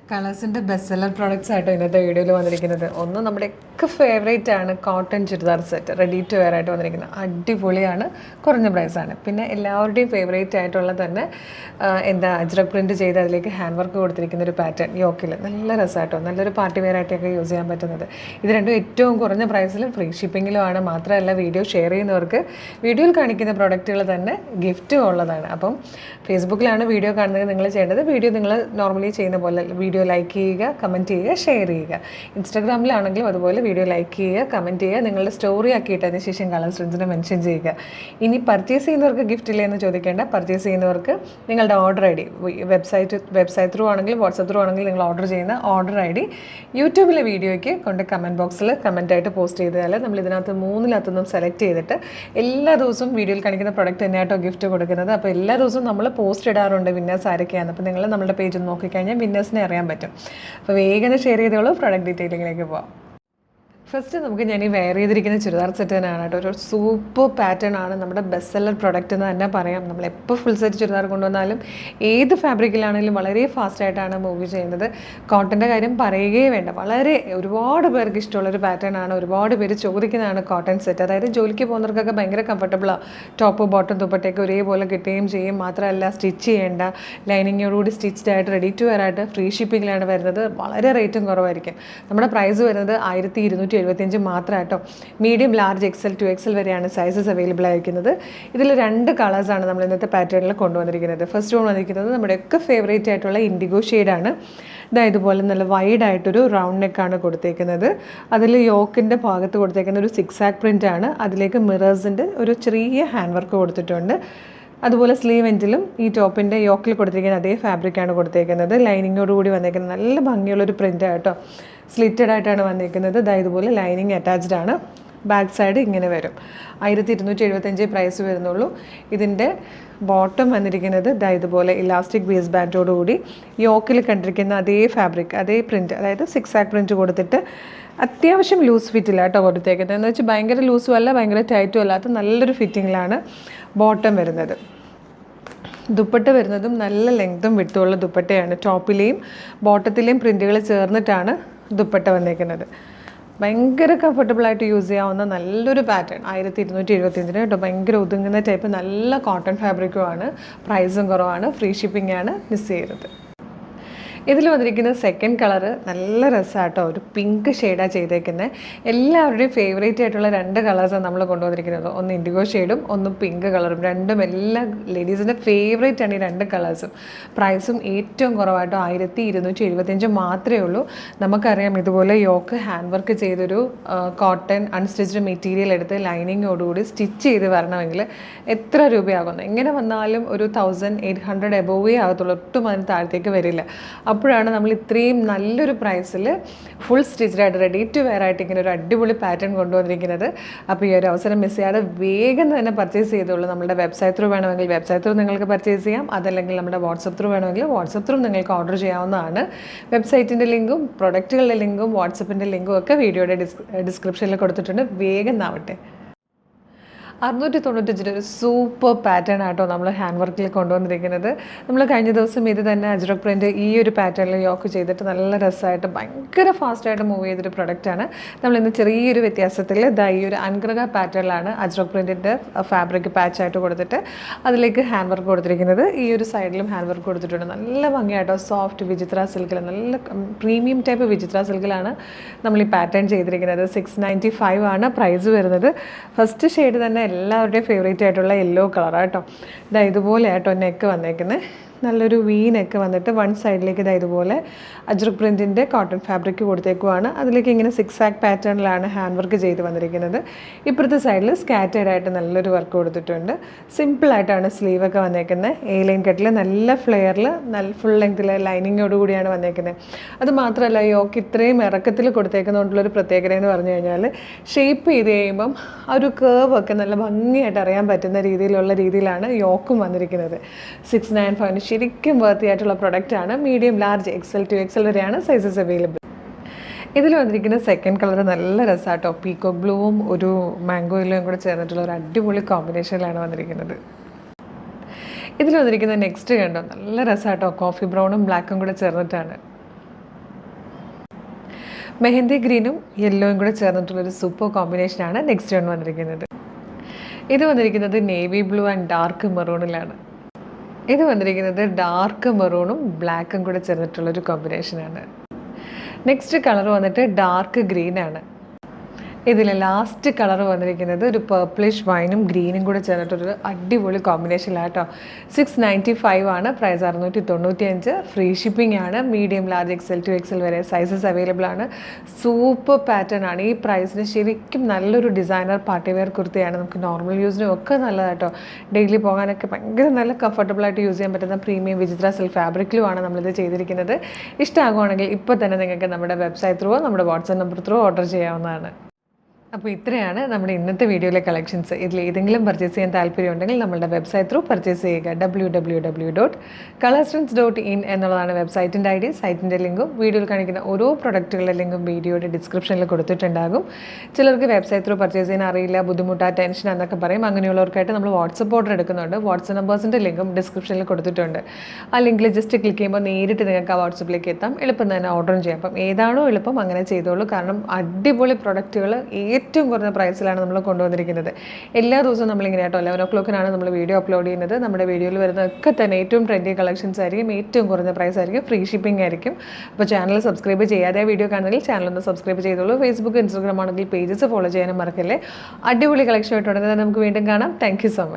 കളേഴ്സിൻ്റെ best seller products ആയിട്ടോ ഇന്നത്തെ വീഡിയോയിൽ വന്നിരിക്കുന്നത്. ഒന്ന് നമ്മുടെയൊക്കെ ഫേവറേറ്റ് ആണ് cotton churidar set, ready to wear ആയിട്ട് വന്നിരിക്കുന്നത്. അടിപൊളിയാണ്, കുറഞ്ഞ പ്രൈസാണ്. പിന്നെ എല്ലാവരുടെയും ഫേവറേറ്റ് ആയിട്ടുള്ള തന്നെ അജ്രക് പ്രിൻറ്റ് ചെയ്ത് അതിലേക്ക് ഹാൻഡ് വർക്ക് കൊടുത്തിരിക്കുന്ന ഒരു പാറ്റേൺ യോക്കിൽ നല്ല രസമായിട്ടോ, നല്ലൊരു പാർട്ടി വെയർ ആയിട്ടൊക്കെ യൂസ് ചെയ്യാൻ പറ്റുന്നത്. ഇത് രണ്ടും ഏറ്റവും കുറഞ്ഞ പ്രൈസിൽ ഫ്രീ ഷിപ്പിങ്ങിലും ആണ്. മാത്രമല്ല വീഡിയോ ഷെയർ ചെയ്യുന്നവർക്ക് വീഡിയോയിൽ കാണിക്കുന്ന പ്രോഡക്റ്റുകൾ തന്നെ ഗിഫ്റ്റും ഉള്ളതാണ്. അപ്പം ഫേസ്ബുക്കിലാണ് വീഡിയോ കാണുന്നത്, നിങ്ങൾ ചെയ്യേണ്ടത് വീഡിയോ നിങ്ങൾ നോർമലി ചെയ്യുന്ന പോലെ വീഡിയോ ലൈക്ക് ചെയ്യുക, കമൻറ്റ് ചെയ്യുക, ഷെയർ ചെയ്യുക. ഇൻസ്റ്റാഗ്രാമിലാണെങ്കിലും അതുപോലെ വീഡിയോ ലൈക്ക് ചെയ്യുക, കമൻറ്റ് ചെയ്യുക, നിങ്ങളുടെ സ്റ്റോറി ആക്കിയിട്ട് അതിന് ശേഷം കളേഴ്സ് ഫ്രണ്ട്സിനെ മെൻഷൻ ചെയ്യുക. ഇനി പർച്ചേസ് ചെയ്യുന്നവർക്ക് ഗിഫ്റ്റ് ഇല്ലേ എന്ന് ചോദിക്കേണ്ട. പർച്ചേസ് ചെയ്യുന്നവർക്ക് നിങ്ങളുടെ order I D website through ആണെങ്കിലും വാട്സപ്പ് ത്രൂ ആണെങ്കിലും നിങ്ങൾ ഓർഡർ ചെയ്യുന്ന ഓർഡർ ഐ ഡി യൂട്യൂബിലെ വീഡിയോയ്ക്ക് കൊണ്ട് കമൻറ്റ് ബോക്സിൽ കമൻറ്റായിട്ട് പോസ്റ്റ് ചെയ്താൽ നമ്മൾ ഇതിനകത്ത് മൂന്നിനകത്തുനിന്നും സെലക്ട് ചെയ്തിട്ട് എല്ലാ ദിവസവും വീഡിയോയിൽ കാണിക്കുന്ന പ്രൊഡക്റ്റ് തന്നെയായിട്ടോ ഗിഫ്റ്റ് കൊടുക്കുന്നത്. അപ്പോൾ എല്ലാ ദിവസവും നമ്മൾ പോസ്റ്റ് ഇടാറുണ്ട് വിന്നേഴ്സ് ആരൊക്കെയാണ്. അപ്പോൾ നിങ്ങൾ നമ്മുടെ പേജ് നോക്കിക്കഴിഞ്ഞാൽ വിന്നേഴ്സിനെ അറിയാൻ പറ്റും. അപ്പോൾ വേഗം ഷെയർ ചെയ്തോളൂ. പ്രൊഡക്റ്റ് ഡീറ്റെയിലിങ്ങിലേക്ക് പോവാം. ഫസ്റ്റ് നമുക്ക് ഞാൻ ഈ വെയർ ചെയ്തിരിക്കുന്ന ചുരിദാർ സെറ്റ് തന്നെയാണ് കേട്ടോ. ഒരു സൂപ്പർ പാറ്റേൺ ആണ്, നമ്മുടെ ബെസ്റ്റ് സെല്ലർ പ്രൊഡക്റ്റ് എന്ന് തന്നെ പറയാം. നമ്മൾ എപ്പോൾ ഫുൾ സെറ്റ് ചുരിദാർ കൊണ്ടുവന്നാലും ഏത് ഫാബ്രിക്കിലാണെങ്കിലും വളരെ ഫാസ്റ്റായിട്ടാണ് മൂവ് ചെയ്യുന്നത്. കോട്ടൻ്റെ കാര്യം പറയുകയേ വേണ്ട, വളരെ ഒരുപാട് പേർക്ക് ഇഷ്ടമുള്ളൊരു പാറ്റേൺ ആണ്. ഒരുപാട് പേര് ചോദിക്കുന്നതാണ് കോട്ടൺ സെറ്റ്. അതായത് ജോലിക്ക് പോകുന്നവർക്കൊക്കെ ഭയങ്കര കംഫർട്ടബിളാണ്. ടോപ്പ് ബോട്ടം ദുപ്പട്ടയൊക്കെ ഒരേപോലെ കിട്ടുകയും ചെയ്യും. മാത്രമല്ല സ്റ്റിച്ച് ചെയ്യേണ്ട, ലൈനിങ്ങോടുകൂടി സ്റ്റിച്ച്ഡ് ആയിട്ട് റെഡി ടു വെയർ ആയിട്ട് ഫ്രീ ഷിപ്പിങ്ങിലാണ് വരുന്നത്. വളരെ റേറ്റും കുറവായിരിക്കും. നമ്മുടെ പ്രൈസ് വരുന്നത് 1275 മാത്രമായിട്ടോ. മീഡിയം, ലാർജ്, XL, 2XL വരെയാണ് സൈസസ് അവൈലബിൾ ആയിരിക്കുന്നത്. ഇതിൽ 2 കളേഴ്സാണ് നമ്മൾ ഇന്നത്തെ പാറ്റേണിൽ കൊണ്ടുവന്നിരിക്കുന്നത്. ഫസ്റ്റ് വന്നിരിക്കുന്നത് നമ്മുടെയൊക്കെ ഫേവറേറ്റ് ആയിട്ടുള്ള ഇൻഡിഗോ ഷെയ്ഡാണ്. ഇതുപോലെ നല്ല വൈഡായിട്ടൊരു റൗണ്ട് നെക്കാണ് കൊടുത്തേക്കുന്നത്. അതിൽ യോക്കിൻ്റെ ഭാഗത്ത് കൊടുത്തേക്കുന്ന ഒരു സിക്സാക് പ്രിൻ്റ് ആണ്. അതിലേക്ക് മിറേഴ്സിൻ്റെ ഒരു ചെറിയ ഹാൻഡ് വർക്ക് കൊടുത്തിട്ടുണ്ട്. അതുപോലെ സ്ലീവ് എൻഡിലും ഈ ടോപ്പിൻ്റെ യോക്കിൽ കൊടുത്തിരിക്കുന്ന അതേ ഫാബ്രിക്കാണ് കൊടുത്തേക്കുന്നത്. ലൈനിങ്ങോടുകൂടി വന്നേക്കുന്നത് നല്ല ഭംഗിയുള്ളൊരു പ്രിൻ്റ് ആട്ടോ. സ്ലിറ്റഡ് ആയിട്ടാണ് വന്നിരിക്കുന്നത്. ഇതുപോലെ ലൈനിങ് അറ്റാച്ച്ഡ് ആണ്. ബാക്ക് സൈഡ് ഇങ്ങനെ വരും. 1275 പ്രൈസ് വരുന്നുള്ളൂ. ഇതിൻ്റെ ബോട്ടം വന്നിരിക്കുന്നത് ഇതുപോലെ ഇലാസ്റ്റിക് ബേസ് ബാൻഡോടുകൂടി യോക്കിൽ കണ്ടിരിക്കുന്ന അതേ ഫാബ്രിക്, അതേ പ്രിൻറ്റ്, അതായത് സിക്സാക് പ്രിൻറ്റ് കൊടുത്തിട്ട് അത്യാവശ്യം ലൂസ് ഫിറ്റിലാട്ടോ കൊടുത്തേക്കുന്നത്. എന്ന് വെച്ചാൽ ഭയങ്കര ലൂസും അല്ല ഭയങ്കര ടൈറ്റും അല്ലാത്ത നല്ലൊരു ഫിറ്റിങ്ങിലാണ് ബോട്ടം വരുന്നത്. ദുപ്പട്ട വരുന്നതും നല്ല ലെങ്തും വിട്ടുള്ള ദുപ്പട്ടയാണ്. ടോപ്പിലെയും ബോട്ടത്തിലെയും പ്രിൻറ്റുകൾ ചേർന്നിട്ടാണ് ദുപ്പട്ട വന്നേക്കുന്നത്. ഭയങ്കര കംഫർട്ടബിളായിട്ട് യൂസ് ചെയ്യാവുന്ന നല്ലൊരു പാറ്റേൺ. 1275 കേട്ടോ. ഭയങ്കര ഒതുങ്ങുന്ന ടൈപ്പ് നല്ല കോട്ടൺ ഫാബ്രിക്കുമാണ്. പ്രൈസും കുറവാണ്. ഫ്രീ ഷിപ്പിംഗ് ആണ്, മിസ് ചെയ്യരുത്. ഇതിൽ വന്നിരിക്കുന്ന സെക്കൻഡ് കളറ് നല്ല രസമാട്ടോ. ഒരു പിങ്ക് ഷെയ്ഡാണ് ചെയ്തേക്കുന്നത്. എല്ലാവരുടെയും ഫേവറേറ്റ് ആയിട്ടുള്ള 2 കളേഴ്സാണ് നമ്മൾ കൊണ്ടുവന്നിരിക്കുന്നത്. ഒന്ന് ഇൻഡിഗോ ഷെയ്ഡും ഒന്ന് പിങ്ക് കളറും. രണ്ടും എല്ലാ ലേഡീസിൻ്റെ ഫേവറേറ്റ് ആണ് ഈ 2 കളേഴ്സും. പ്രൈസും ഏറ്റവും കുറവായിട്ടോ 1275 മാത്രമേ ഉള്ളൂ. നമുക്കറിയാം ഇതുപോലെ യോക്ക് ഹാൻഡ് വർക്ക് ചെയ്തൊരു കോട്ടൺ അൺസ്റ്റിച്ച്ഡ് മെറ്റീരിയൽ എടുത്ത് ലൈനിങ്ങോടുകൂടി സ്റ്റിച്ച് ചെയ്ത് വരണമെങ്കിൽ എത്ര രൂപയാകുന്നു. എങ്ങനെ വന്നാലും ഒരു 1800 എബോവേ ആകത്തുള്ളൂ. ഒട്ടും അതിന് താഴത്തേക്ക് വരില്ല. അപ്പോഴാണ് നമ്മൾ ഇത്രയും നല്ലൊരു പ്രൈസിൽ ഫുൾ സ്റ്റിച്ച്ഡായിട്ട് റെഡി ടു വെയർ ആയിട്ട് ഇങ്ങനെ ഒരു അടിപൊളി പാറ്റേൺ കൊണ്ടുവന്നിരിക്കുന്നത്. അപ്പോൾ ഈ ഒരു അവസരം മിസ് ചെയ്യാതെ വേഗം തന്നെ പർച്ചേസ് ചെയ്തോളൂ. നമ്മുടെ വെബ്സൈറ്റ് ത്രൂ വേണമെങ്കിൽ വെബ്സൈറ്റ് ത്രൂ നിങ്ങൾക്ക് പർച്ചേസ് ചെയ്യാം. അതല്ലെങ്കിൽ നമ്മുടെ വാട്സപ്പ് ത്രൂ വേണമെങ്കിൽ വാട്സപ്പ് ത്രൂ നിങ്ങൾക്ക് ഓർഡർ ചെയ്യാവുന്നതാണ്. വെബ്സൈറ്റിൻ്റെ ലിങ്കും പ്രൊഡക്റ്റുകളുടെ ലിങ്കും വാട്സപ്പിൻ്റെ ലിങ്കും ഒക്കെ വീഡിയോയുടെ ഡിസ്ക്രിപ്ഷനിൽ കൊടുത്തിട്ടുണ്ട്. വേഗം ആവട്ടെ. 695 ഒരു സൂപ്പർ പാറ്റേൺ ആട്ടോ നമ്മൾ ഹാൻഡ് വർക്കിൽ കൊണ്ടുവന്നിരിക്കുന്നത്. നമ്മൾ കഴിഞ്ഞ ദിവസം ഇത് തന്നെ അജ്രക് പ്രിൻറ്റ് ഈ ഒരു പാറ്റേണിൽ യോക്ക് ചെയ്തിട്ട് നല്ല രസമായിട്ട് ഭയങ്കര ഫാസ്റ്റായിട്ട് മൂവ് ചെയ്തൊരു പ്രൊഡക്റ്റാണ്. നമ്മളിന്ന് ചെറിയൊരു വ്യത്യാസത്തിൽ ഈ ഒരു അൻഗ്രഗ പാറ്റേണിലാണ് അജ്രക് പ്രിൻറ്റിൻ്റെ ഫാബ്രിക് പാച്ചായിട്ട് കൊടുത്തിട്ട് അതിലേക്ക് ഹാൻഡ് വർക്ക് കൊടുത്തിരിക്കുന്നത്. ഈ ഒരു സൈഡിലും ഹാൻഡ് വർക്ക് കൊടുത്തിട്ടുണ്ട്. നല്ല ഭംഗിയായിട്ടോ. സോഫ്റ്റ് വിചിത്ര സിൽക്കിൽ, നല്ല പ്രീമിയം ടൈപ്പ് വിചിത്ര സിൽക്കിലാണ് നമ്മൾ ഈ പാറ്റേൺ ചെയ്തിരിക്കുന്നത്. 695 ആണ് പ്രൈസ് വരുന്നത്. ഫസ്റ്റ് ഷെയ്ഡ് തന്നെ എല്ലാവരുടെയും ഫേവറേറ്റ് ആയിട്ടുള്ള യെല്ലോ കളറാട്ടോ. ഇതുപോലെ ആട്ടോ നെക്ക് വന്നേക്കുന്നത്. നല്ലൊരു വി നെക്ക് വന്നിട്ട് വൺ സൈഡിലേക്ക് ഇതുപോലെ അജ്രക് പ്രിൻറ്റിൻ്റെ കോട്ടൺ ഫാബ്രിക് കൊടുത്തേക്കുവാണ്. അതിലേക്ക് ഇങ്ങനെ സിക്സാക് പാറ്റേണിലാണ് ഹാൻഡ് വർക്ക് ചെയ്ത് വന്നിരിക്കുന്നത്. ഇപ്പുറത്തെ സൈഡിൽ സ്കാറ്റേഡ് ആയിട്ട് നല്ലൊരു വർക്ക് കൊടുത്തിട്ടുണ്ട്. സിമ്പിളായിട്ടാണ് സ്ലീവൊക്കെ വന്നേക്കുന്നത്. എ ലൈൻ കട്ടിൽ നല്ല ഫ്ലെയറിൽ നല്ല ഫുൾ ലെങ്ത്തിൽ ലൈനിങ്ങോടുകൂടിയാണ് വന്നേക്കുന്നത്. അത് മാത്രമല്ല യോക്ക് ഇത്രയും ഇറക്കത്തിൽ കൊടുത്തേക്കുന്നതുകൊണ്ടുള്ളൊരു പ്രത്യേകത എന്ന് പറഞ്ഞു കഴിഞ്ഞാൽ ഷേപ്പ് ചെയ്ത് കഴിയുമ്പം ആ ഒരു കേവൊക്കെ നല്ല ഭംഗിയായിട്ട് അറിയാൻ പറ്റുന്ന രീതിയിലാണ് യോക്കും വന്നിരിക്കുന്നത്. 695 ശരിക്കും വർത്തി ആയിട്ടുള്ള പ്രൊഡക്റ്റാണ്. മീഡിയം, ലാർജ്, XL, 2XL വരെയാണ് സൈസസ് അവൈലബിൾ. ഇതിൽ വന്നിരിക്കുന്ന സെക്കൻഡ് കളർ നല്ല രസമാട്ടോ. പീക്കോക്ക് ബ്ലൂവും ഒരു മാംഗോ യെല്ലോയും കൂടെ ചേർന്നിട്ടുള്ള ഒരു അടിപൊളി കോമ്പിനേഷനിലാണ് വന്നിരിക്കുന്നത്. ഇതിൽ വന്നിരിക്കുന്ന നെക്സ്റ്റ് കണ്ടോ, നല്ല രസമാട്ടോ. കോഫി ബ്രൗണും ബ്ലാക്കും കൂടെ ചേർന്നിട്ടാണ്. മെഹന്തി ഗ്രീനും യെല്ലോയും കൂടെ ചേർന്നിട്ടുള്ളൊരു സൂപ്പർ കോമ്പിനേഷനാണ് നെക്സ്റ്റ് വൺ വന്നിരിക്കുന്നത്. ഇത് വന്നിരിക്കുന്നത് നേവി ബ്ലൂ ആൻഡ് ഡാർക്ക് മെറൂണിലാണ്. ഇത് വന്നിരിക്കുന്നത് ഡാർക്ക് മെറൂണും ബ്ലാക്കും കൂടെ ചേർന്നിട്ടുള്ളൊരു കോമ്പിനേഷനാണ്. നെക്സ്റ്റ് കളർ വന്നിട്ട് ഡാർക്ക് ഗ്രീൻ ആണ്. ഇതിൽ ലാസ്റ്റ് കളർ വന്നിരിക്കുന്നത് ഒരു പർപ്പിളിഷ് വൈനും ഗ്രീനും കൂടെ ചേർന്നിട്ടൊരു അടിപൊളി കോമ്പിനേഷനിലാട്ടോ. 695 ആണ് പ്രൈസ്. 695. ഫ്രീ ഷിപ്പിംഗ് ആണ്. Medium, large, XL to XL വരെ സൈസസ് അവൈലബിൾ ആണ്. സൂപ്പർ പാറ്റേൺ ആണ്. ഈ പ്രൈസിന് ശരിക്കും നല്ലൊരു ഡിസൈനർ പാർട്ടി വെയർ കുർത്തിയാണ്. നമുക്ക് നോർമൽ യൂസിനും ഒക്കെ നല്ലതാട്ടോ. ഡെയിലി പോകാനൊക്കെ ഭയങ്കര നല്ല കംഫർട്ടബിളായിട്ട് യൂസ് ചെയ്യാൻ പറ്റുന്ന പ്രീമിയം വിചിത്ര സിൽക്ക് ഫാബ്രിക്കിലുമാണ് നമ്മളിത് ചെയ്തിരിക്കുന്നത്. ഇഷ്ടമാകുവാണെങ്കിൽ ഇപ്പോൾ തന്നെ നിങ്ങൾക്ക് നമ്മുടെ വെബ്സൈറ്റ് ത്രൂ നമ്മുടെ വാട്സാപ്പ് നമ്പർ ത്രൂ ഓർഡർ ചെയ്യാവുന്നതാണ്. അപ്പോൾ ഇത്രയാണ് നമ്മുടെ ഇന്നത്തെ വീഡിയോയിലെ കളക്ഷൻസ്. ഇതിൽ ഏതെങ്കിലും പർച്ചേസ് ചെയ്യാൻ താല്പര്യമുണ്ടെങ്കിൽ നമ്മളുടെ വെബ്സൈറ്റ് ത്രൂ പർച്ചേസ് ചെയ്യുക. www.colorstrints.in എന്നുള്ളതാണ് വെബ്സൈറ്റിൻ്റെ ID. സൈറ്റിൻ്റെ ലിങ്കും വീഡിയോയിൽ കാണിക്കുന്ന ഓരോ പ്രൊഡക്റ്റുകളുടെ ലിങ്കും വീഡിയോയുടെ ഡിസ്ക്രിപ്ഷനിൽ കൊടുത്തിട്ടുണ്ടാകും. ചിലർക്ക് വെബ്സൈറ്റ് ത്രൂ പർച്ചേസ് ചെയ്യാൻ അറിയില്ല, ബുദ്ധിമുട്ടാ, ടെൻഷൻ എന്നൊക്കെ പറയും. അങ്ങനെയുള്ളവർക്കായിട്ട് നമ്മൾ വാട്സപ്പ് ഓർഡർ എടുക്കുന്നുണ്ട്. വാട്സപ്പ് നമ്പേഴ്സിൻ്റെ ലിങ്കും ഡിസ്ക്രിപ്ഷനിൽ കൊടുത്തിട്ടുണ്ട്. ആ ലിങ്കിൽ ജസ്റ്റ് ക്ലിക്ക് ചെയ്യുമ്പോൾ നേരിട്ട് നിങ്ങൾക്ക് ആ വാട്സപ്പിലേക്ക് എത്താം. എളുപ്പം തന്നെ ഓർഡറും ചെയ്യാം. അപ്പം ഏതാണോ എളുപ്പം അങ്ങനെ ചെയ്തോളൂ. കാരണം അടിപൊളി പ്രൊഡക്റ്റുകൾ ഏറ്റവും കുറഞ്ഞ പ്രൈസിലാണ് നമ്മൾ കൊണ്ടുവന്നിരിക്കുന്നത്. എല്ലാ ദിവസവും നമ്മളിങ്ങനെ കേട്ടോ 11 o'clock നമ്മൾ വീഡിയോ അപ്ലോഡ് ചെയ്യുന്നത്. നമ്മുടെ വീഡിയോയിൽ വരുന്നതൊക്കെ തന്നെ ഏറ്റവും ട്രെൻഡി കളക്ഷൻസ് ആയിരിക്കും, ഏറ്റവും കുറഞ്ഞ പ്രൈസ് ആയിരിക്കും, ഫ്രീ ഷിപ്പിംഗ് ആയിരിക്കും. അപ്പോൾ ചാനൽ സബ്സ്ക്രൈബ് ചെയ്യാതെ വീഡിയോ കാണുന്നെങ്കിൽ ചാനലൊന്ന് സബ്സ്ക്രൈബ് ചെയ്തോളൂ. ഫേസ്ബുക്ക്, ഇൻസ്റ്റാഗ്രാം ആണെങ്കിൽ പേജസ് ഫോളോ ചെയ്യാനും മറക്കല്ലേ. അടിപൊളി കളക്ഷൻ ആയിട്ട് ഉടനെ തന്നെ നമുക്ക് വീണ്ടും കാണാം. Thank you so much.